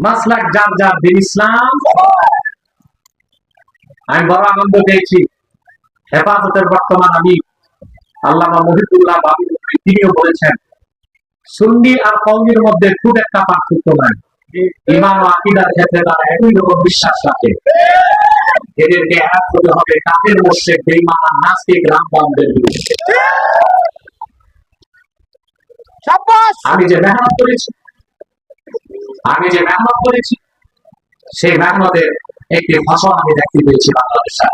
Maslak যার যার দিন ইসলাম। আমি বড় আনন্দ পেয়েছি, হেফাজতের বর্তমান আমি আল্লামা মহিবুল্লাহ বাবুল তিনিও বলেছেন সুন্নি আর কওমির মধ্যে খুব একটা পার্থক্য নাই, ঈমান ও আকীদার ক্ষেত্রে তারা একই রকম বিশ্বাস রাখে। এদেরকে এক হতে হবে কাফের, মুশরিক, বেঈমান আর নাস্তিক রামবামদের বিরুদ্ধে। আমি যে মেহনত করেছি সেই মেহনতের একটি ফসল আমি দেখতে পেয়েছি বাংলাদেশে।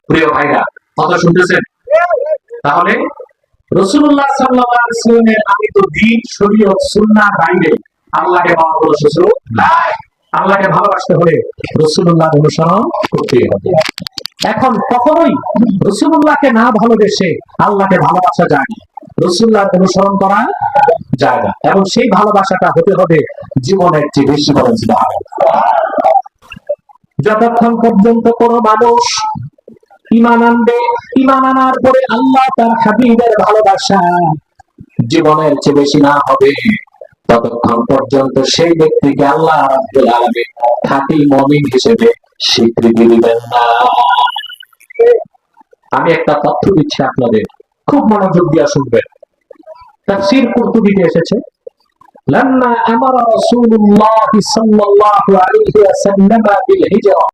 প্রিয় ভাইরা, কথা শুনতেছেন? তাহলে রাসূলুল্লাহ সাল্লাল্লাহু আলাইহি ওয়াসাল্লামের আমি তো দ্বীন শরীয়ত সুন্নাহ বাইরে আল্লাহকে পাওয়ার কোনো সুযোগ নাই। আল্লাহকে ভালোবাসতে হলে রাসূলুল্লাহর অনুসরণ করতে হবে। এখন কখনোই রাসূলুল্লাহকে না ভালোবেসে আল্লাহকে ভালোবাসা যায় না, রাসূলুল্লাহর অনুসরণ করা যায় না, এবং সেই ভালোবাসাটা হতে হবে জীবনের চেয়ে বেশি। বলেন সুবহানাল্লাহ। যতক্ষণ পর্যন্ত কোনো মানুষ ঈমান আনবে, ঈমান আনার পরে আল্লাহ তার হাবিবের ভালোবাসা জীবনের চেয়ে বেশি না হবে, ততক্ষণ পর্যন্ত সেই ব্যক্তিকে আল্লাহ রাব্বুল আলামিন খাঁটি মুমিন হিসেবে স্বীকৃতি দিবেন না। আমি একটা তথ্য দিচ্ছি আপনাদের, খুব মনোযোগ দিয়ে শুনবেন। তাফসীর কুরতুবীতে এসেছে, লাম্মা আমারা রাসূলুল্লাহ সাল্লাল্লাহু আলাইহি ওয়াসাল্লাম বিল হিজরা